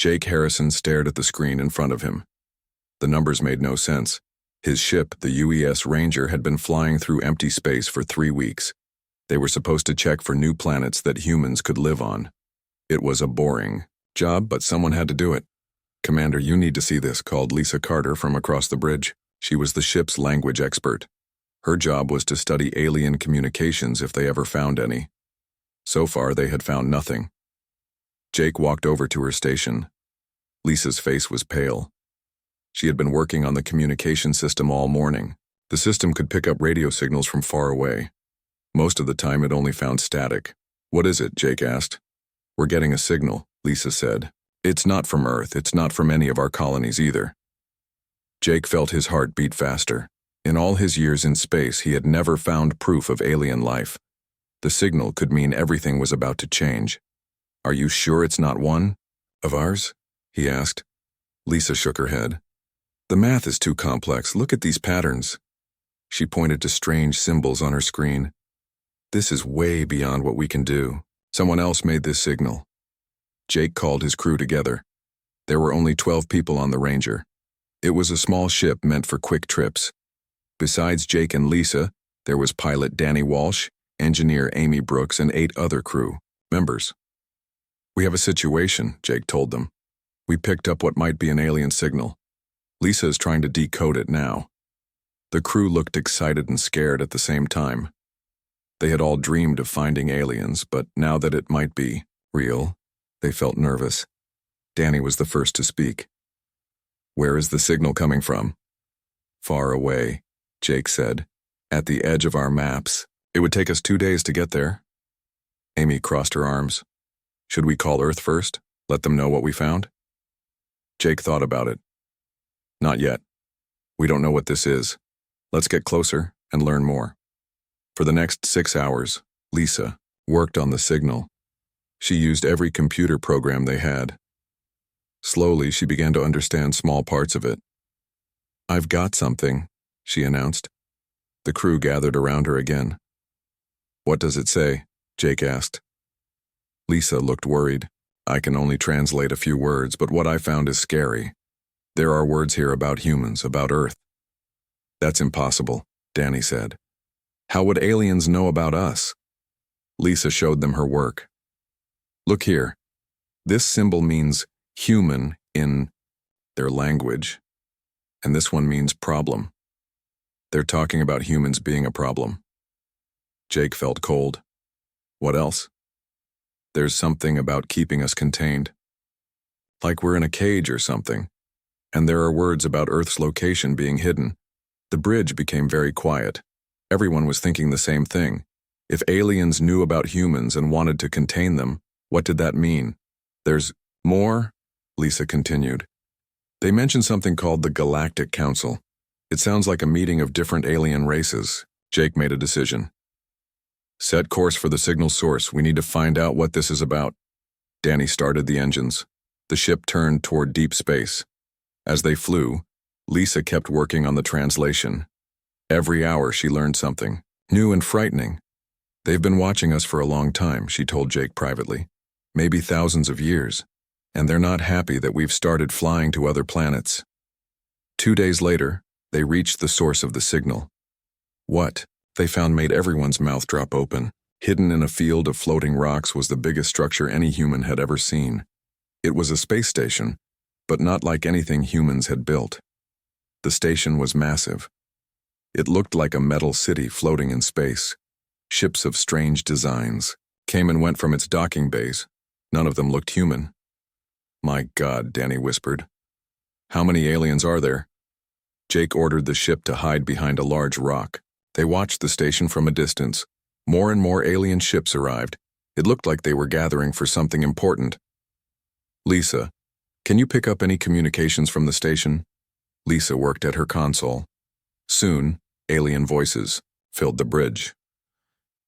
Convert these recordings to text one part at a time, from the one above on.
Jake Harrison stared at the screen in front of him. The numbers made no sense. His ship, the UES Ranger, had been flying through empty space for 3 weeks. They were supposed to check for new planets that humans could live on. It was a boring job, but someone had to do it. "Commander, you need to see this," called Lisa Carter from across the bridge. She was the ship's language expert. Her job was to study alien communications if they ever found any. So far, they had found nothing. Jake walked over to her station. Lisa's face was pale. She had been working on the communication system all morning. The system could pick up radio signals from far away. Most of the time, it only found static. "What is it?" Jake asked. "We're getting a signal," Lisa said. "It's not from Earth. It's not from any of our colonies either." Jake felt his heart beat faster. In all his years in space, he had never found proof of alien life. The signal could mean everything was about to change. "Are you sure it's not one of ours?" he asked. Lisa shook her head. "The math is too complex. Look at these patterns." She pointed to strange symbols on her screen. "This is way beyond what we can do. Someone else made this signal." Jake called his crew together. There were only 12 people on the Ranger. It was a small ship meant for quick trips. Besides Jake and Lisa, there was pilot Danny Walsh, engineer Amy Brooks, and 8 other crew members. "We have a situation," Jake told them. "We picked up what might be an alien signal. Lisa is trying to decode it now." The crew looked excited and scared at the same time. They had all dreamed of finding aliens, but now that it might be real, they felt nervous. Danny was the first to speak. "Where is the signal coming from?" "Far away," Jake said. "At the edge of our maps. It would take us 2 days to get there." Amy crossed her arms. "Should we call Earth first? Let them know what we found?" Jake thought about it. "Not yet. We don't know what this is. Let's get closer and learn more." For the next 6 hours, Lisa worked on the signal. She used every computer program they had. Slowly, she began to understand small parts of it. "I've got something," she announced. The crew gathered around her again. "What does it say?" Jake asked. Lisa looked worried. "I can only translate a few words, but what I found is scary. There are words here about humans, about Earth." "That's impossible," Danny said. "How would aliens know about us?" Lisa showed them her work. "Look here. This symbol means human in their language, and this one means problem. They're talking about humans being a problem." Jake felt cold. "What else?" "There's something about keeping us contained. Like we're in a cage or something. And there are words about Earth's location being hidden." The bridge became very quiet. Everyone was thinking the same thing. If aliens knew about humans and wanted to contain them, what did that mean? "There's more," Lisa continued. "They mentioned something called the Galactic Council. It sounds like a meeting of different alien races." Jake made a decision. "Set course for the signal source. We need to find out what this is about." Danny started the engines. The ship turned toward deep space. As they flew, Lisa kept working on the translation. Every hour she learned something, new and frightening. "They've been watching us for a long time," she told Jake privately. "Maybe thousands of years. And they're not happy that we've started flying to other planets." 2 days later, they reached the source of the signal. What they found made everyone's mouth drop open. Hidden in a field of floating rocks was the biggest structure any human had ever seen. It was a space station, but not like anything humans had built. The station was massive. It looked like a metal city floating in space. Ships of strange designs came and went from its docking bays. None of them looked human. "My God," Danny whispered. "How many aliens are there?" Jake ordered the ship to hide behind a large rock. They watched the station from a distance. More and more alien ships arrived. It looked like they were gathering for something important. "Lisa, can you pick up any communications from the station?" Lisa worked at her console. Soon, alien voices filled the bridge.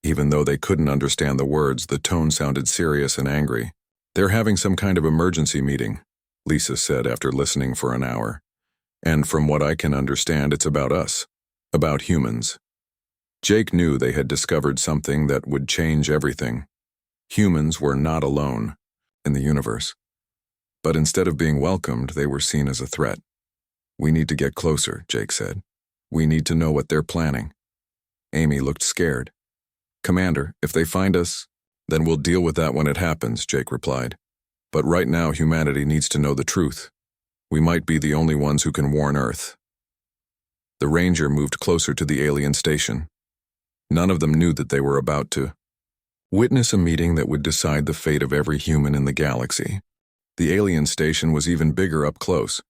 Even though they couldn't understand the words, the tone sounded serious and angry. "They're having some kind of emergency meeting," Lisa said after listening for an hour. "And from what I can understand, it's about us, about humans." Jake knew they had discovered something that would change everything. Humans were not alone in the universe. But instead of being welcomed, they were seen as a threat. "We need to get closer," Jake said. "We need to know what they're planning." Amy looked scared. "Commander, if they find us, then we'll deal with that when it happens," Jake replied. "But right now, humanity needs to know the truth. We might be the only ones who can warn Earth." The Ranger moved closer to the alien station. None of them knew that they were about to witness a meeting that would decide the fate of every human in the galaxy. The alien station was even bigger up close.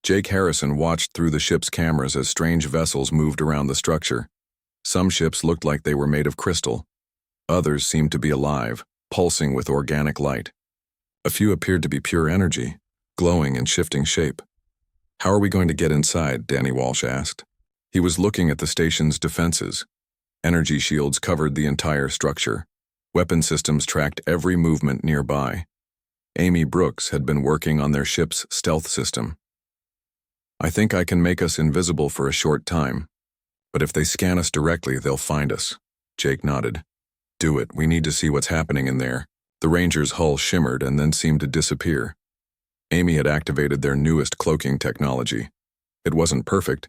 Jake Harrison watched through the ship's cameras as strange vessels moved around the structure. Some ships looked like they were made of crystal. Others seemed to be alive, pulsing with organic light. A few appeared to be pure energy, glowing and shifting shape. "How are we going to get inside?" Danny Walsh asked. He was looking at the station's defenses. Energy shields covered the entire structure. Weapon systems tracked every movement nearby. Amy Brooks had been working on their ship's stealth system. "I think I can make us invisible for a short time. But if they scan us directly, they'll find us." Jake nodded. "Do it. We need to see what's happening in there." The Ranger's hull shimmered and then seemed to disappear. Amy had activated their newest cloaking technology. It wasn't perfect,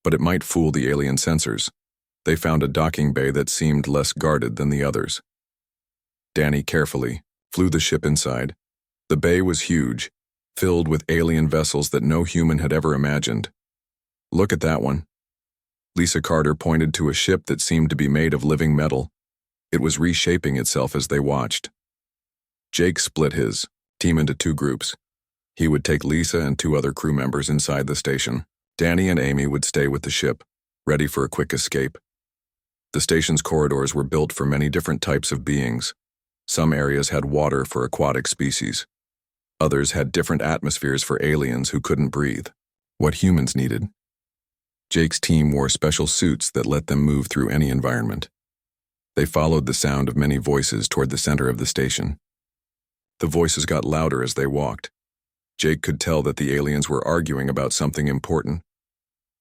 but it might fool the alien sensors. They found a docking bay that seemed less guarded than the others. Danny carefully flew the ship inside. The bay was huge, filled with alien vessels that no human had ever imagined. "Look at that one." Lisa Carter pointed to a ship that seemed to be made of living metal. It was reshaping itself as they watched. Jake split his team into two groups. He would take Lisa and two other crew members inside the station. Danny and Amy would stay with the ship, ready for a quick escape. The station's corridors were built for many different types of beings. Some areas had water for aquatic species. Others had different atmospheres for aliens who couldn't breathe. What humans needed. Jake's team wore special suits that let them move through any environment. They followed the sound of many voices toward the center of the station. The voices got louder as they walked. Jake could tell that the aliens were arguing about something important.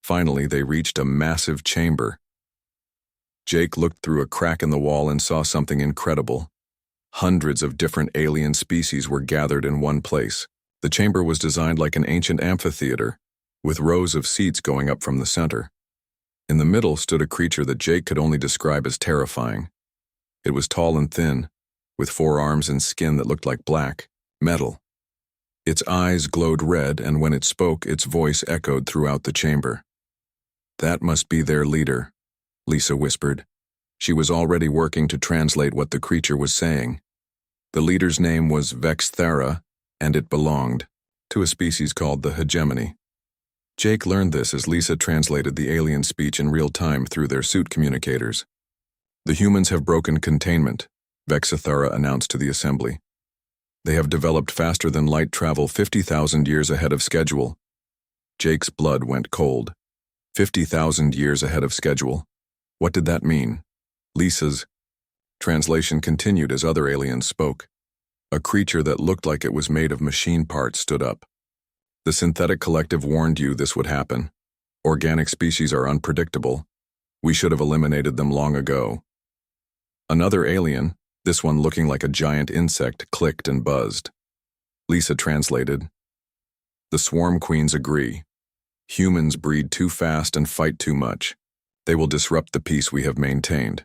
Finally, they reached a massive chamber. Jake looked through a crack in the wall and saw something incredible. Hundreds of different alien species were gathered in one place. The chamber was designed like an ancient amphitheater, with rows of seats going up from the center. In the middle stood a creature that Jake could only describe as terrifying. It was tall and thin, with 4 arms and skin that looked like black metal. Its eyes glowed red, and when it spoke, its voice echoed throughout the chamber. "That must be their leader," Lisa whispered. She was already working to translate what the creature was saying. The leader's name was Vexthera, and it belonged to a species called the hegemony. Jake learned this as Lisa translated the alien speech in real time through their suit communicators. "The humans have broken containment," Vexthera announced to the assembly. "They have developed faster than light travel 50,000 years ahead of schedule." Jake's blood went cold. 50,000 years ahead of schedule. What did that mean? Lisa's translation continued as other aliens spoke. A creature that looked like it was made of machine parts stood up. "The synthetic collective warned you this would happen. Organic species are unpredictable. We should have eliminated them long ago." Another alien, this one looking like a giant insect, clicked and buzzed. Lisa translated. "The swarm queens agree. Humans breed too fast and fight too much. They will disrupt the peace we have maintained."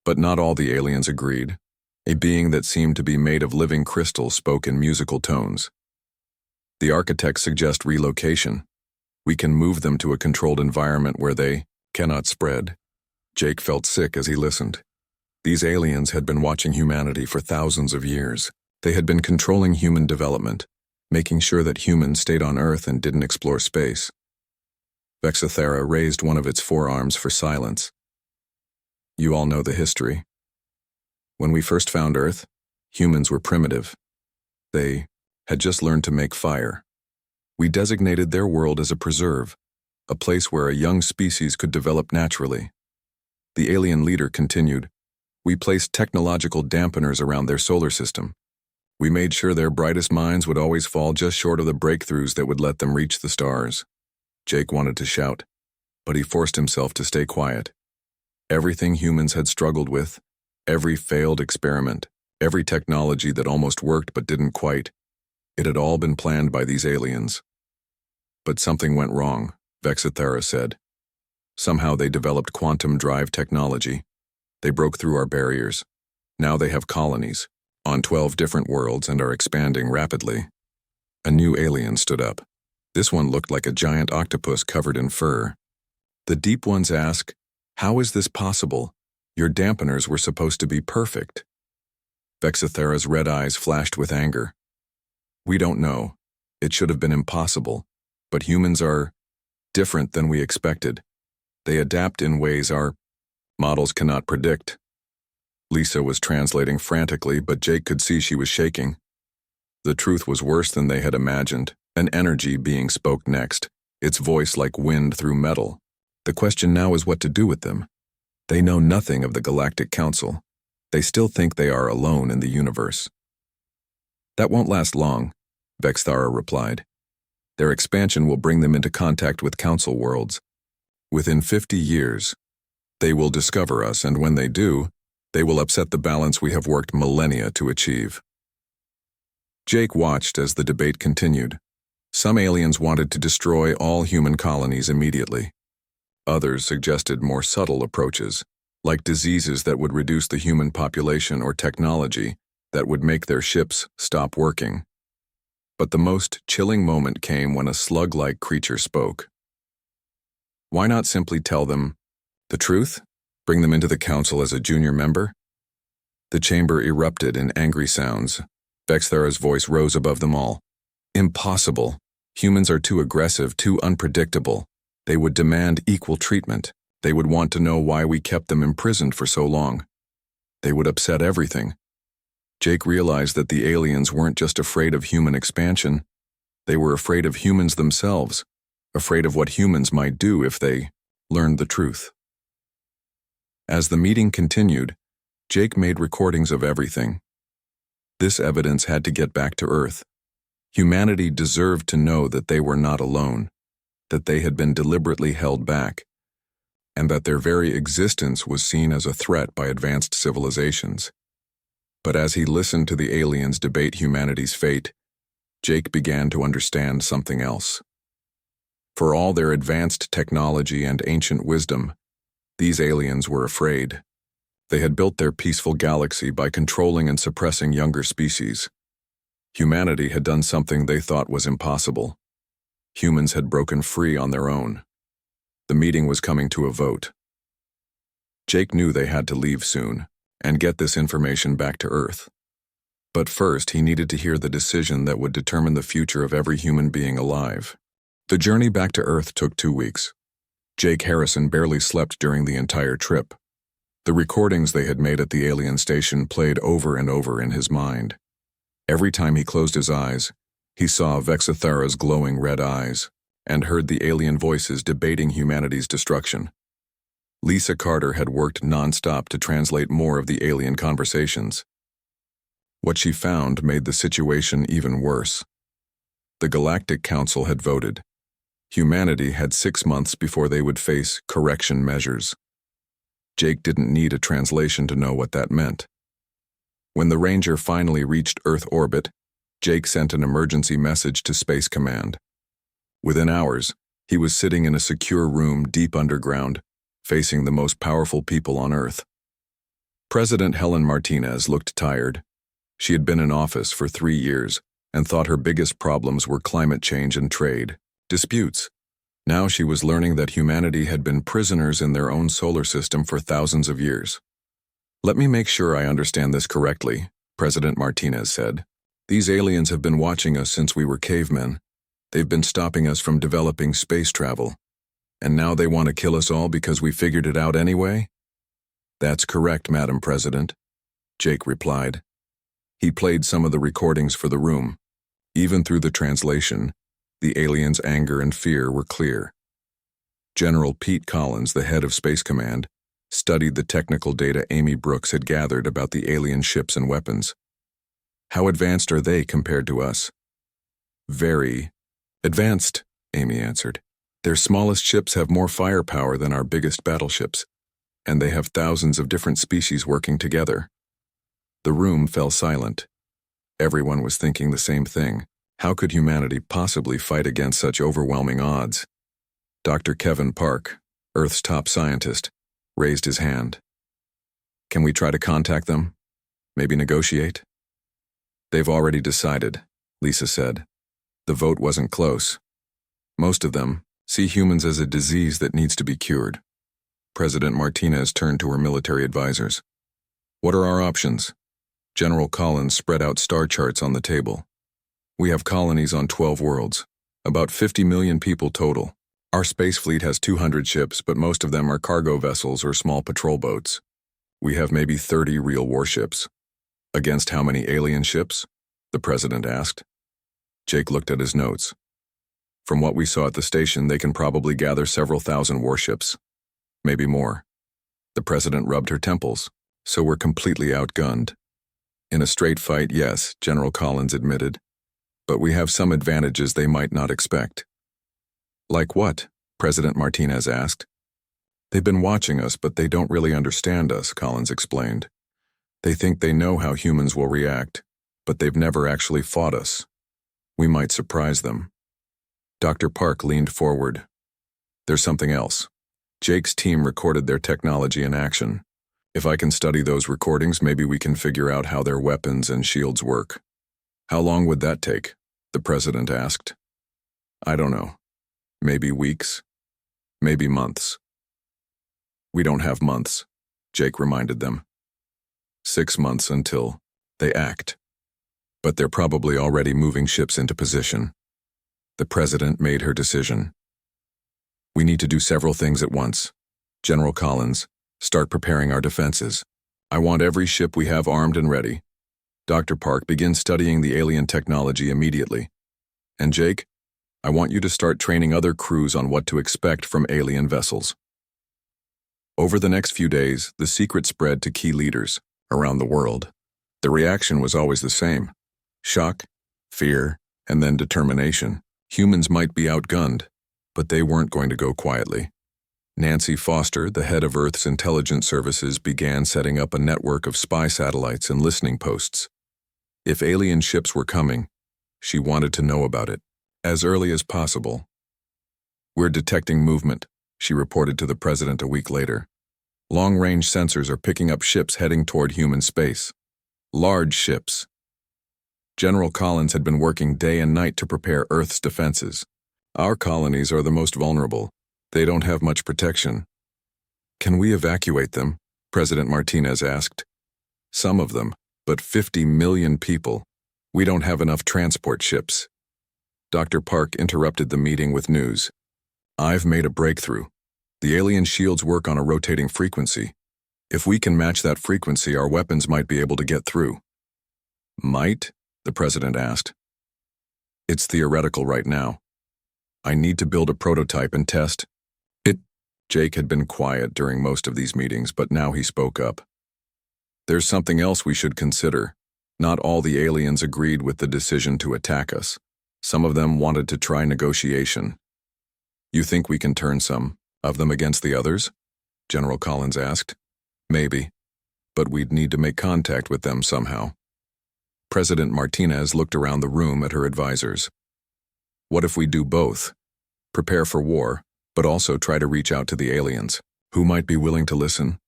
But not all the aliens agreed. A being that seemed to be made of living crystal spoke in musical tones. "The architects suggest relocation. We can move them to a controlled environment where they cannot spread." Jake felt sick as he listened. These aliens had been watching humanity for thousands of years. They had been controlling human development, making sure that humans stayed on Earth and didn't explore space. Vexthera raised one of its forearms for silence. "You all know the history. When we first found Earth, humans were primitive. They had just learned to make fire. We designated their world as a preserve, a place where a young species could develop naturally." The alien leader continued. "We placed technological dampeners around their solar system. We made sure their brightest minds would always fall just short of the breakthroughs that would let them reach the stars." Jake wanted to shout, but he forced himself to stay quiet. Everything humans had struggled with, every failed experiment, every technology that almost worked but didn't quite, It had all been planned by these aliens. But something went wrong, Vexithera said. Somehow they developed quantum drive technology. They broke through our barriers. Now they have colonies on 12 different worlds and are expanding rapidly. A new alien stood up. This one looked like a giant octopus covered in fur. The deep ones ask, "How is this possible? Your dampeners were supposed to be perfect." Vexithera's red eyes flashed with anger. "We don't know. It should have been impossible. But humans are different than we expected. They adapt in ways our models cannot predict." Lisa was translating frantically, but Jake could see she was shaking. The truth was worse than they had imagined. An energy being spoke next, its voice like wind through metal. The question now is what to do with them. They know nothing of the Galactic Council. They still think they are alone in the universe. "That won't last long," Vexthara replied. "Their expansion will bring them into contact with Council worlds. Within 50 years, they will discover us, and when they do, they will upset the balance we have worked millennia to achieve." Jake watched as the debate continued. Some aliens wanted to destroy all human colonies immediately. Others suggested more subtle approaches, like diseases that would reduce the human population or technology that would make their ships stop working. But the most chilling moment came when a slug-like creature spoke. Why not simply tell them the truth? Bring them into the council as a junior member? The chamber erupted in angry sounds. Vexthara's voice rose above them all. "Impossible. Humans are too aggressive, too unpredictable. They would demand equal treatment. They would want to know why we kept them imprisoned for so long. They would upset everything." Jake realized that the aliens weren't just afraid of human expansion. They were afraid of humans themselves, afraid of what humans might do if they learned the truth. As the meeting continued, Jake made recordings of everything. This evidence had to get back to Earth. Humanity deserved to know that they were not alone, that they had been deliberately held back, and that their very existence was seen as a threat by advanced civilizations. But as he listened to the aliens debate humanity's fate, Jake began to understand something else. For all their advanced technology and ancient wisdom, these aliens were afraid. They had built their peaceful galaxy by controlling and suppressing younger species. Humanity had done something they thought was impossible. Humans had broken free on their own. The meeting was coming to a vote. Jake knew they had to leave soon and get this information back to Earth. But first, he needed to hear the decision that would determine the future of every human being alive. The journey back to Earth took 2 weeks. Jake Harrison barely slept during the entire trip. The recordings they had made at the alien station played over and over in his mind. Every time he closed his eyes, he saw Vexithara's glowing red eyes and heard the alien voices debating humanity's destruction. Lisa Carter had worked nonstop to translate more of the alien conversations. What she found made the situation even worse. The Galactic Council had voted. Humanity had 6 months before they would face correction measures. Jake didn't need a translation to know what that meant. When the Ranger finally reached Earth orbit, Jake sent an emergency message to Space Command. Within hours, he was sitting in a secure room deep underground, facing the most powerful people on Earth. President Helen Martinez looked tired. She had been in office for 3 years and thought her biggest problems were climate change and trade disputes. Now she was learning that humanity had been prisoners in their own solar system for thousands of years. "Let me make sure I understand this correctly," President Martinez said. "These aliens have been watching us since we were cavemen. They've been stopping us from developing space travel. And now they want to kill us all because we figured it out anyway?" "That's correct, Madam President," Jake replied. He played some of the recordings for the room. Even through the translation, the aliens' anger and fear were clear. General Pete Collins, the head of Space Command, studied the technical data Amy Brooks had gathered about the alien ships and weapons. "How advanced are they compared to us?" "Very advanced," Amy answered. "Their smallest ships have more firepower than our biggest battleships, and they have thousands of different species working together." The room fell silent. Everyone was thinking the same thing. How could humanity possibly fight against such overwhelming odds? Dr. Kevin Park, Earth's top scientist, raised his hand. Can we try to contact them? Maybe negotiate? They've already decided, Lisa said. The vote wasn't close. Most of them see humans as a disease that needs to be cured. President Martinez turned to her military advisors. What are our options? General Collins spread out star charts on the table. We have colonies on 12 worlds, about 50 million people total. Our space fleet has 200 ships, but most of them are cargo vessels or small patrol boats. We have maybe 30 real warships. Against how many alien ships? The president asked. Jake looked at his notes. From what we saw at the station, they can probably gather several thousand warships. Maybe more. The president rubbed her temples. So we're completely outgunned. In a straight fight, yes, General Collins admitted. But we have some advantages they might not expect. Like what? President Martinez asked. They've been watching us, but they don't really understand us, Collins explained. They think they know how humans will react, but they've never actually fought us. We might surprise them. Dr. Park leaned forward. There's something else. Jake's team recorded their technology in action. If I can study those recordings, maybe we can figure out how their weapons and shields work. How long would that take? The president asked. I don't know. Maybe weeks. Maybe months. We don't have months, Jake reminded them. 6 months until they act. But they're probably already moving ships into position. The president made her decision. We need to do several things at once. General Collins, start preparing our defenses. I want every ship we have armed and ready. Dr. Park, begin studying the alien technology immediately. And Jake, I want you to start training other crews on what to expect from alien vessels. Over the next few days, the secret spread to key leaders around the world. The reaction was always the same. Shock, fear, and then determination. Humans might be outgunned, but they weren't going to go quietly. Nancy Foster, the head of Earth's intelligence services, began setting up a network of spy satellites and listening posts. If alien ships were coming, she wanted to know about it as early as possible. We're detecting movement, she reported to the president a week later. Long-range sensors are picking up ships heading toward human space. Large ships. General Collins had been working day and night to prepare Earth's defenses. Our colonies are the most vulnerable. They don't have much protection. Can we evacuate them? President Martinez asked. Some of them, but 50 million people. We don't have enough transport ships. Dr. Park interrupted the meeting with news. I've made a breakthrough. The alien shields work on a rotating frequency. If we can match that frequency, our weapons might be able to get through. Might? The president asked. It's theoretical right now. I need to build a prototype and test it. Jake had been quiet during most of these meetings, but now he spoke up. There's something else we should consider. Not all the aliens agreed with the decision to attack us. Some of them wanted to try negotiation. You think we can turn some of them against the others? General Collins asked. Maybe, but we'd need to make contact with them somehow. President Martinez looked around the room at her advisors. What if we do both? Prepare for war, but also try to reach out to the aliens, who might be willing to listen?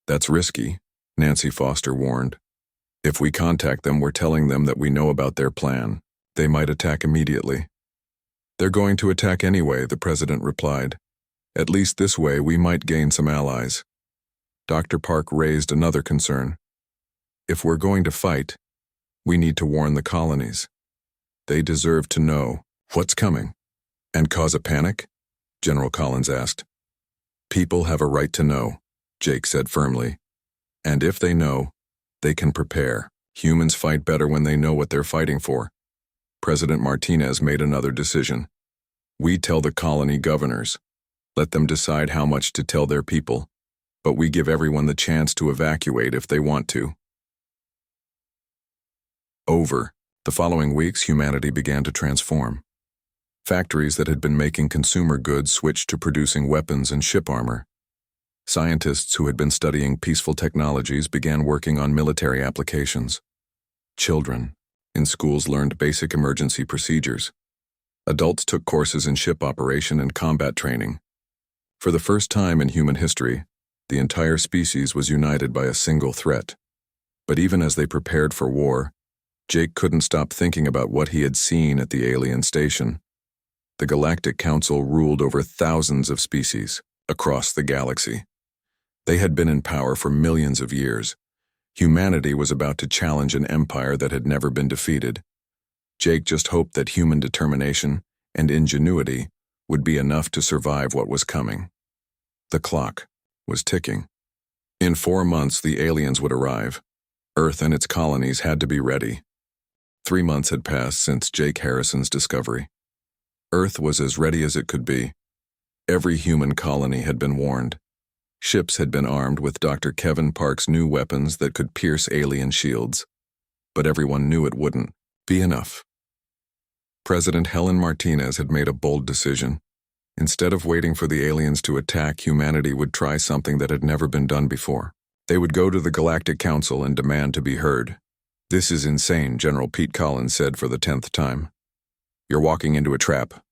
That's risky, Nancy Foster warned. If we contact them, we're telling them that we know about their plan. They might attack immediately. They're going to attack anyway, the president replied. At least this way we might gain some allies. Dr. Park raised another concern. If we're going to fight, we need to warn the colonies. They deserve to know what's coming. And cause a panic? General Collins asked. People have a right to know, Jake said firmly. And if they know, they can prepare. Humans fight better when they know what they're fighting for. President Martinez made another decision. We tell the colony governors. Let them decide how much to tell their people, but we give everyone the chance to evacuate if they want to. Over the following weeks, humanity began to transform. Factories that had been making consumer goods switched to producing weapons and ship armor. Scientists who had been studying peaceful technologies began working on military applications. Children, In schools learned basic emergency procedures. Adults took courses in ship operation and combat training. For the first time in human history, the entire species was united by a single threat. But even as they prepared for war, Jake couldn't stop thinking about what he had seen at the alien station. The Galactic Council ruled over thousands of species across the galaxy. They had been in power for millions of years. Humanity was about to challenge an empire that had never been defeated. Jake just hoped that human determination and ingenuity would be enough to survive what was coming. The clock was ticking. In 4 months, the aliens would arrive. Earth and its colonies had to be ready. 3 months had passed since Jake Harrison's discovery. Earth was as ready as it could be. Every human colony had been warned. Ships had been armed with Dr. Kevin Park's new weapons that could pierce alien shields. But everyone knew it wouldn't be enough. President Helen Martinez had made a bold decision. Instead of waiting for the aliens to attack, humanity would try something that had never been done before. They would go to the Galactic Council and demand to be heard. "This is insane," General Pete Collins said for the 10th time. "You're walking into a trap."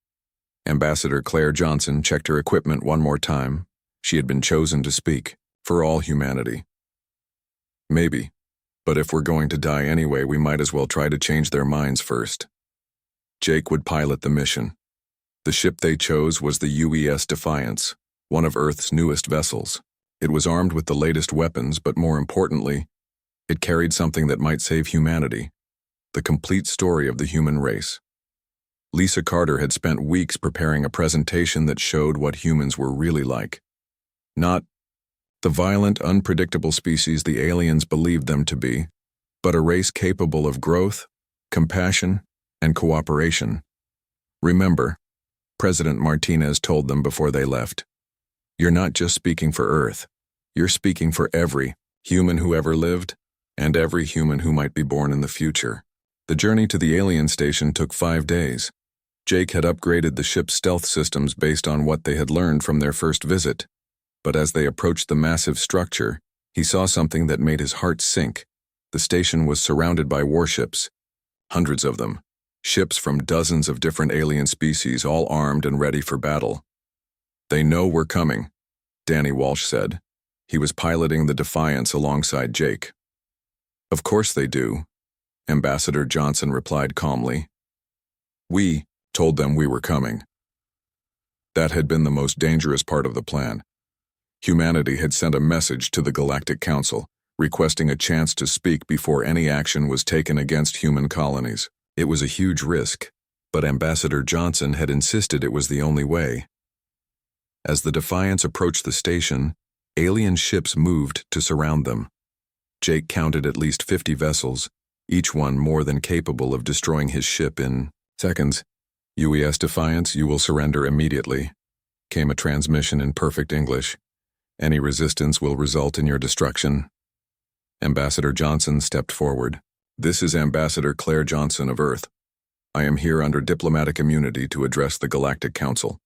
Ambassador Claire Johnson checked her equipment one more time. She had been chosen to speak for all humanity. "Maybe, but if we're going to die anyway, we might as well try to change their minds first." Jake would pilot the mission. The ship they chose was the UES Defiance, one of Earth's newest vessels. It was armed with the latest weapons, but more importantly, it carried something that might save humanity: the complete story of the human race. Lisa Carter had spent weeks preparing a presentation that showed what humans were really like. Not the violent, unpredictable species the aliens believed them to be, but a race capable of growth, compassion, and cooperation. "Remember," President Martinez told them before they left, "you're not just speaking for Earth. You're speaking for every human who ever lived, and every human who might be born in the future." The journey to the alien station took 5 days. Jake had upgraded the ship's stealth systems based on what they had learned from their first visit. But as they approached the massive structure, he saw something that made his heart sink. The station was surrounded by warships, hundreds of them, ships from dozens of different alien species, all armed and ready for battle. "They know we're coming," Danny Walsh said. He was piloting the Defiance alongside Jake. "Of course they do," Ambassador Johnson replied calmly. "We told them we were coming." That had been the most dangerous part of the plan. Humanity had sent a message to the Galactic Council, requesting a chance to speak before any action was taken against human colonies. It was a huge risk, but Ambassador Johnson had insisted it was the only way. As the Defiance approached the station, alien ships moved to surround them. Jake counted at least 50 vessels, each one more than capable of destroying his ship in seconds. "UES Defiance, you will surrender immediately," came a transmission in perfect English. "Any resistance will result in your destruction." Ambassador Johnson stepped forward. "This is Ambassador Claire Johnson of Earth. I am here under diplomatic immunity to address the Galactic Council.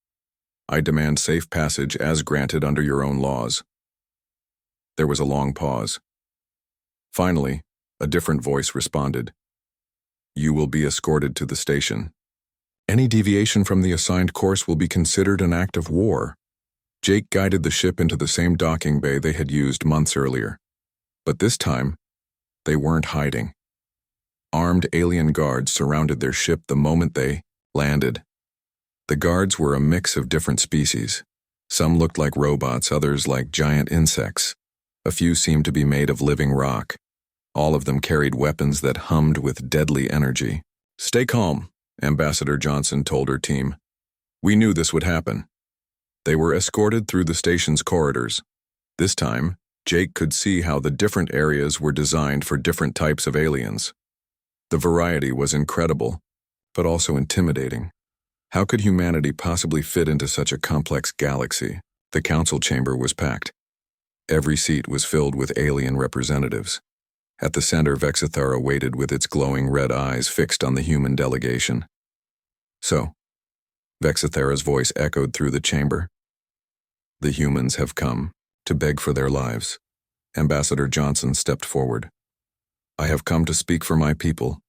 I demand safe passage as granted under your own laws." There was a long pause. Finally, a different voice responded. "You will be escorted to the station. Any deviation from the assigned course will be considered an act of war." Jake guided the ship into the same docking bay they had used months earlier. But this time, they weren't hiding. Armed alien guards surrounded their ship the moment they landed. The guards were a mix of different species. Some looked like robots, others like giant insects. A few seemed to be made of living rock. All of them carried weapons that hummed with deadly energy. "Stay calm," Ambassador Johnson told her team. "We knew this would happen." They were escorted through the station's corridors. This time, Jake could see how the different areas were designed for different types of aliens. The variety was incredible, but also intimidating. How could humanity possibly fit into such a complex galaxy? The council chamber was packed. Every seat was filled with alien representatives. At the center, Vexithara waited with its glowing red eyes fixed on the human delegation. "So," Vexithara's voice echoed through the chamber. "The humans have come to beg for their lives." Ambassador Johnson stepped forward. "I have come to speak for my people.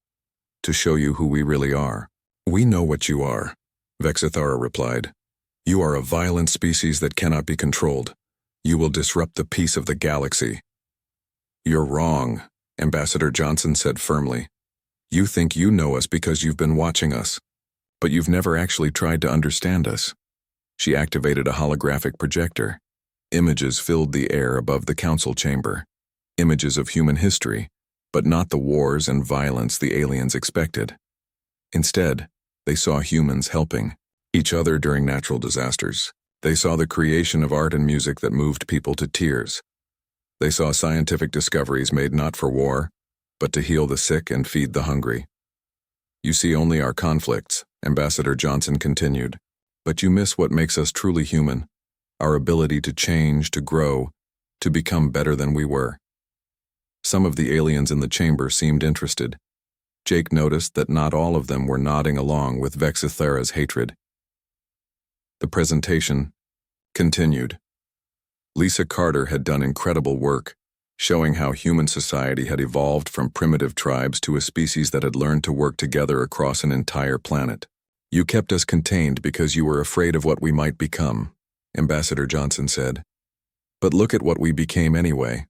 to show you who we really are. We know what you are, Vexithara replied. You are a violent species that cannot be controlled. You will disrupt the peace of the galaxy. You're wrong, Ambassador Johnson said firmly. You think you know us because you've been watching us, but you've never actually tried to understand us. She activated a holographic projector. Images filled the air above the council chamber. Images of human history, but not the wars and violence the aliens expected. Instead, they saw humans helping each other during natural disasters. They saw the creation of art and music that moved people to tears. They saw scientific discoveries made not for war, but to heal the sick and feed the hungry. You see only our conflicts, Ambassador Johnson continued, but you miss what makes us truly human, our ability to change, to grow, to become better than we were. Some of the aliens in the chamber seemed interested. Jake noticed that not all of them were nodding along with Vexithara's hatred. The presentation continued. Lisa Carter had done incredible work, showing how human society had evolved from primitive tribes to a species that had learned to work together across an entire planet. You kept us contained because you were afraid of what we might become, Ambassador Johnson said. But look at what we became anyway.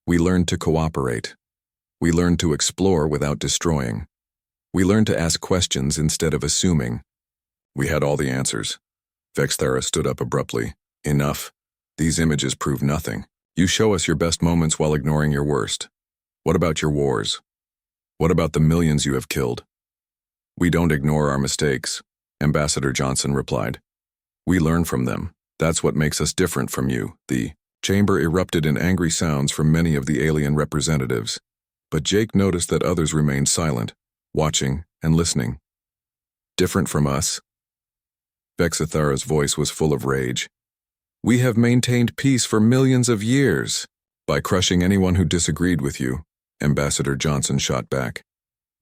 We learned to cooperate. We learned to explore without destroying. We learned to ask questions instead of assuming. We had all the answers. Vexithara stood up abruptly. Enough. These images prove nothing. You show us your best moments while ignoring your worst. What about your wars? What about the millions you have killed? We don't ignore our mistakes, Ambassador Johnson replied. We learn from them. That's what makes us different from you. The chamber erupted in angry sounds from many of the alien representatives, but Jake noticed that others remained silent, watching and listening. Different from us? Vexithara's voice was full of rage. We have maintained peace for millions of years. By crushing anyone who disagreed with you, Ambassador Johnson shot back.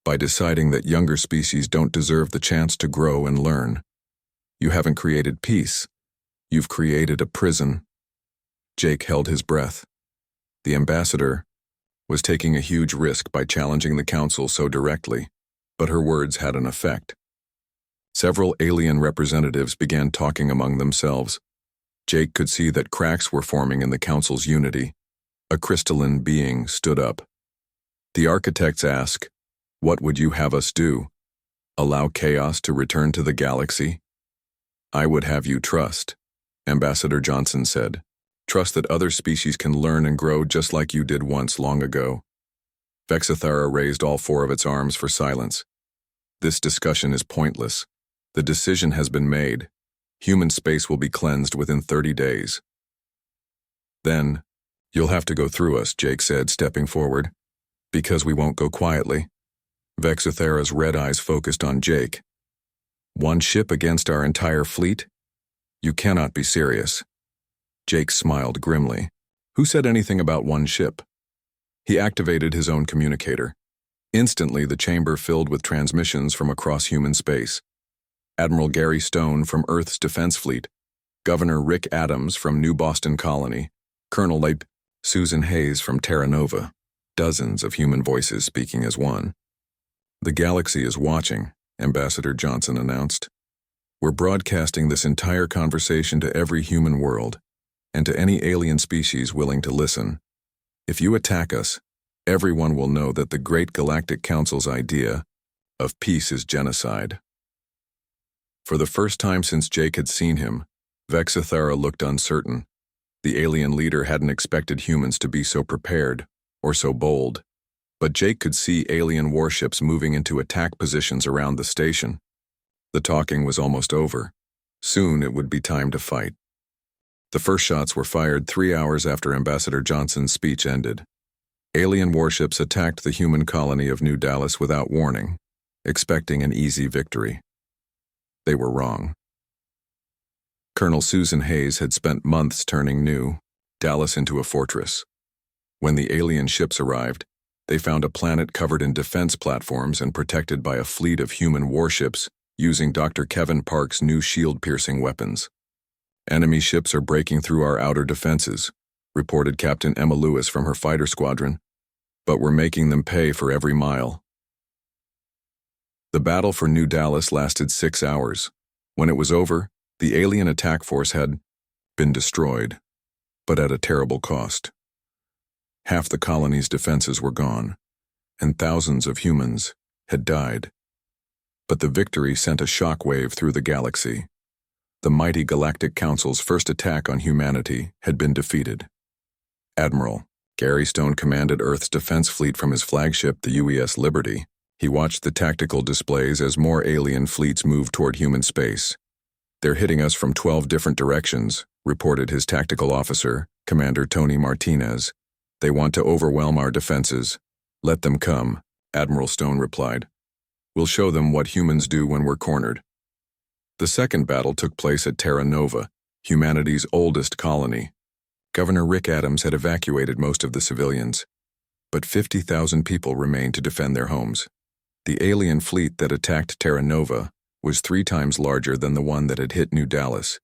By deciding that younger species don't deserve the chance to grow and learn. You haven't created peace. You've created a prison. Jake held his breath. The ambassador was taking a huge risk by challenging the council so directly, but her words had an effect. Several alien representatives began talking among themselves. Jake could see that cracks were forming in the council's unity. A crystalline being stood up. The architects asked, "What would you have us do? Allow chaos to return to the galaxy?" "I would have you trust," Ambassador Johnson said. "Trust that other species can learn and grow just like you did once long ago." Vexithara raised all four of its arms for silence. "This discussion is pointless. The decision has been made. Human space will be cleansed within 30 days. Then, you'll have to go through us," Jake said, stepping forward. "Because we won't go quietly." Vexithara's red eyes focused on Jake. "One ship against our entire fleet? You cannot be serious." Jake smiled grimly. "Who said anything about one ship?" He activated his own communicator. Instantly, the chamber filled with transmissions from across human space. Admiral Gary Stone from Earth's Defense Fleet, Governor Rick Adams from New Boston Colony, Colonel Leip, Susan Hayes from Terra Nova. Dozens of human voices speaking as one. "The galaxy is watching," Ambassador Johnson announced. "We're broadcasting this entire conversation to every human world, and to any alien species willing to listen. If you attack us, everyone will know that the Great Galactic Council's idea of peace is genocide." For the first time since Jake had seen him, Vexithara looked uncertain. The alien leader hadn't expected humans to be so prepared, or so bold. But Jake could see alien warships moving into attack positions around the station. The talking was almost over. Soon it would be time to fight. The first shots were fired 3 hours after Ambassador Johnson's speech ended. Alien warships attacked the human colony of New Dallas without warning, expecting an easy victory. They were wrong. Colonel Susan Hayes had spent months turning New Dallas into a fortress. When the alien ships arrived, they found a planet covered in defense platforms and protected by a fleet of human warships using Dr. Kevin Park's new shield-piercing weapons. "Enemy ships are breaking through our outer defenses," reported Captain Emma Lewis from her fighter squadron. "But we're making them pay for every mile." The battle for New Dallas lasted 6 hours. When it was over, the alien attack force had been destroyed, but at a terrible cost. Half the colony's defenses were gone, and thousands of humans had died. But the victory sent a shockwave through the galaxy. The mighty Galactic Council's first attack on humanity had been defeated. Admiral Gary Stone commanded Earth's defense fleet from his flagship, the UES Liberty. He watched the tactical displays as more alien fleets moved toward human space. "They're hitting us from 12 different directions," reported his tactical officer, Commander Tony Martinez. "They want to overwhelm our defenses. Let them come," Admiral Stone replied. "We'll show them what humans do when we're cornered." The second battle took place at Terra Nova, humanity's oldest colony. Governor Rick Adams had evacuated most of the civilians, but 50,000 people remained to defend their homes. The alien fleet that attacked Terra Nova was 3 times larger than the one that had hit New Dallas,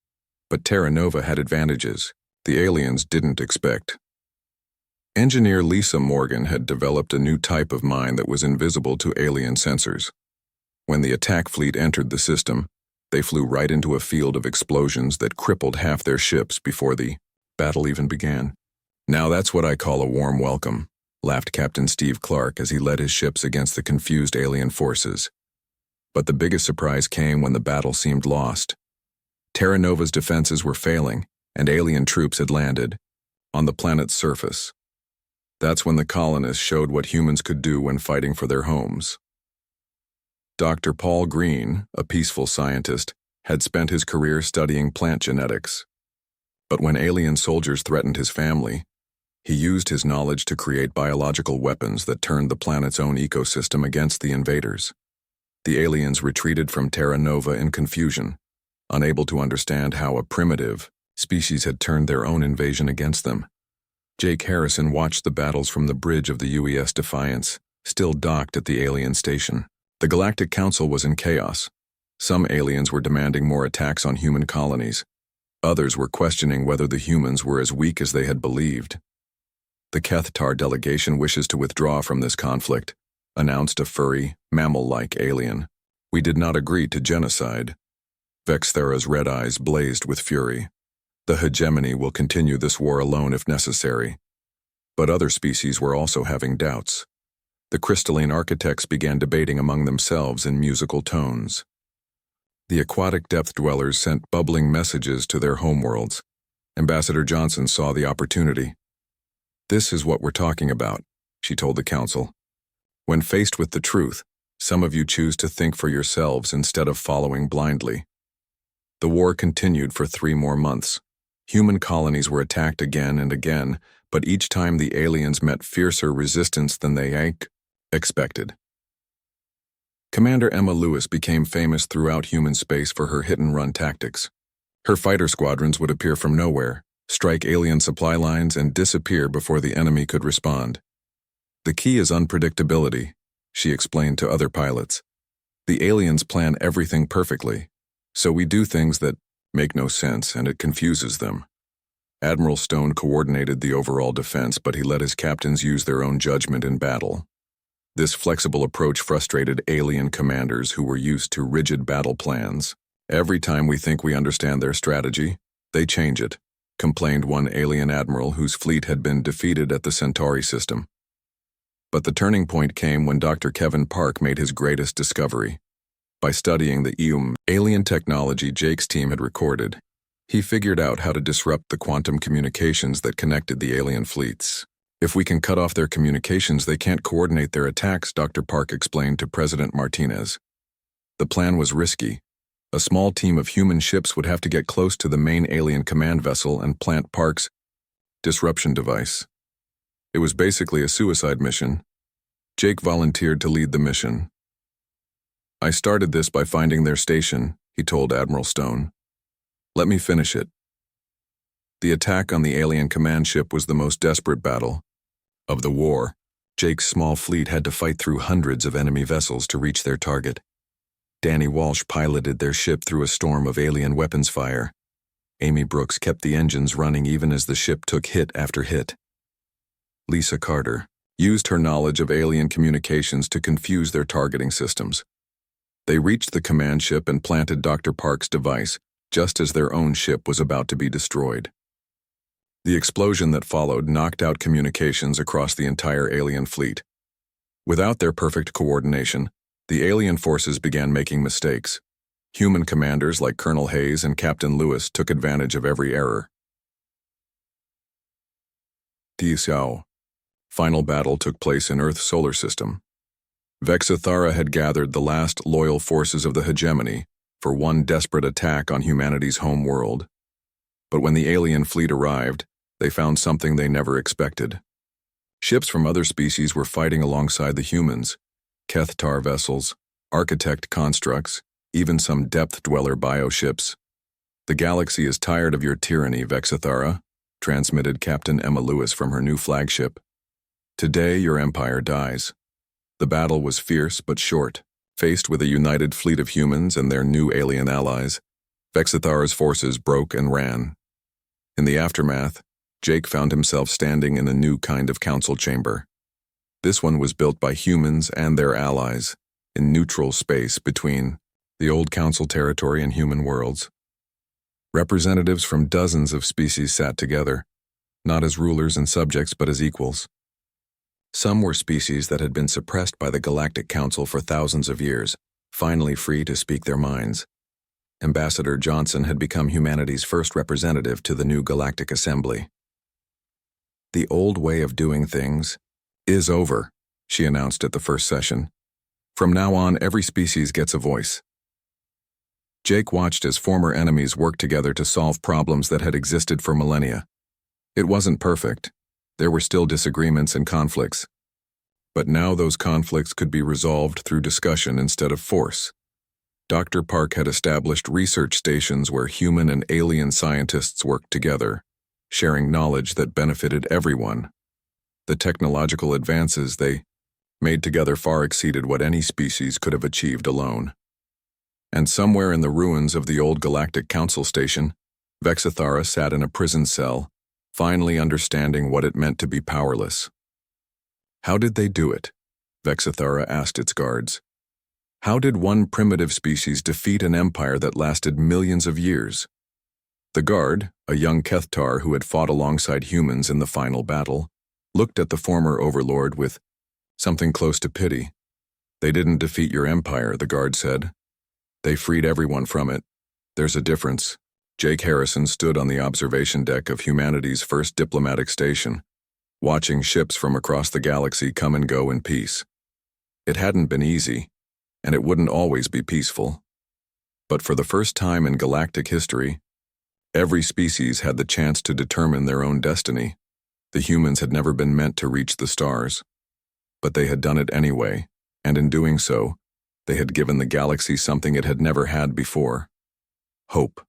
but Terra Nova had advantages the aliens didn't expect. Engineer Lisa Morgan had developed a new type of mine that was invisible to alien sensors. When the attack fleet entered the system, they flew right into a field of explosions that crippled half their ships before the battle even began. "Now that's what I call a warm welcome," laughed Captain Steve Clark as he led his ships against the confused alien forces. But the biggest surprise came when the battle seemed lost. Terra Nova's defenses were failing, and alien troops had landed on the planet's surface. That's when the colonists showed what humans could do when fighting for their homes. Dr. Paul Green, a peaceful scientist, had spent his career studying plant genetics. But when alien soldiers threatened his family, he used his knowledge to create biological weapons that turned the planet's own ecosystem against the invaders. The aliens retreated from Terra Nova in confusion, unable to understand how a primitive species had turned their own invasion against them. Jake Harrison watched the battles from the bridge of the UES Defiance, still docked at the alien station. The Galactic Council was in chaos. Some aliens were demanding more attacks on human colonies. Others were questioning whether the humans were as weak as they had believed. "The Kethtar delegation wishes to withdraw from this conflict," announced a furry, mammal-like alien. "We did not agree to genocide." Vexthera's red eyes blazed with fury. "The hegemony will continue this war alone if necessary." But other species were also having doubts. The crystalline architects began debating among themselves in musical tones. The aquatic depth dwellers sent bubbling messages to their homeworlds. Ambassador Johnson saw the opportunity. "This is what we're talking about," she told the council. "When faced with the truth, some of you choose to think for yourselves instead of following blindly." The war continued for 3 more months. Human colonies were attacked again and again, but each time the aliens met fiercer resistance than they expected. Commander Emma Lewis became famous throughout human space for her hit-and-run tactics. Her fighter squadrons would appear from nowhere, strike alien supply lines, and disappear before the enemy could respond. "The key is unpredictability," she explained to other pilots. "The aliens plan everything perfectly, so we do things that make no sense, and it confuses them." Admiral Stone coordinated the overall defense, but he let his captains use their own judgment in battle. This flexible approach frustrated alien commanders who were used to rigid battle plans. "Every time we think we understand their strategy, they change it," complained one alien admiral whose fleet had been defeated at the Centauri system. But the turning point came when Dr. Kevin Park made his greatest discovery. By studying the alien technology Jake's team had recorded, he figured out how to disrupt the quantum communications that connected the alien fleets. "If we can cut off their communications, they can't coordinate their attacks," Dr. Park explained to President Martinez. The plan was risky. A small team of human ships would have to get close to the main alien command vessel and plant Park's disruption device. It was basically a suicide mission. Jake volunteered to lead the mission. "I started this by finding their station," he told Admiral Stone. "Let me finish it." The attack on the alien command ship was the most desperate battle of the war. Jake's small fleet had to fight through hundreds of enemy vessels to reach their target. Danny Walsh piloted their ship through a storm of alien weapons fire. Amy Brooks kept the engines running even as the ship took hit after hit. Lisa Carter used her knowledge of alien communications to confuse their targeting systems. They reached the command ship and planted Dr. Park's device, just as their own ship was about to be destroyed. The explosion that followed knocked out communications across the entire alien fleet. Without their perfect coordination, the alien forces began making mistakes. Human commanders like Colonel Hayes and Captain Lewis took advantage of every error. The final battle took place in Earth's solar system. Vexithara had gathered the last loyal forces of the hegemony for one desperate attack on humanity's home world. But when the alien fleet arrived, they found something they never expected. Ships from other species were fighting alongside the humans, Kethtar vessels, architect constructs, even some depth-dweller bioships. "The galaxy is tired of your tyranny, Vexithara," transmitted Captain Emma Lewis from her new flagship. "Today your empire dies." The battle was fierce but short. Faced with a united fleet of humans and their new alien allies, Vexithara's forces broke and ran. In the aftermath, Jake found himself standing in a new kind of council chamber. This one was built by humans and their allies, in neutral space between the old council territory and human worlds. Representatives from dozens of species sat together, not as rulers and subjects but as equals. Some were species that had been suppressed by the Galactic Council for thousands of years, finally free to speak their minds. Ambassador Johnson had become humanity's first representative to the new Galactic Assembly. "The old way of doing things is over," she announced at the first session. "From now on, every species gets a voice." Jake watched as former enemies worked together to solve problems that had existed for millennia. It wasn't perfect. There were still disagreements and conflicts. But now those conflicts could be resolved through discussion instead of force. Dr. Park had established research stations where human and alien scientists worked together, sharing knowledge that benefited everyone. The technological advances they made together far exceeded what any species could have achieved alone. And somewhere in the ruins of the old Galactic Council station, Vexithara sat in a prison cell, finally understanding what it meant to be powerless. "How did they do it?" Vexithara asked its guards. "How did one primitive species defeat an empire that lasted millions of years?" The guard, a young Kethtar who had fought alongside humans in the final battle, looked at the former overlord with something close to pity. "They didn't defeat your empire," the guard said. "They freed everyone from it. There's a difference." Jake Harrison stood on the observation deck of humanity's first diplomatic station, watching ships from across the galaxy come and go in peace. It hadn't been easy, and it wouldn't always be peaceful. But for the first time in galactic history, every species had the chance to determine their own destiny. The humans had never been meant to reach the stars, but they had done it anyway, and in doing so, they had given the galaxy something it had never had before: hope.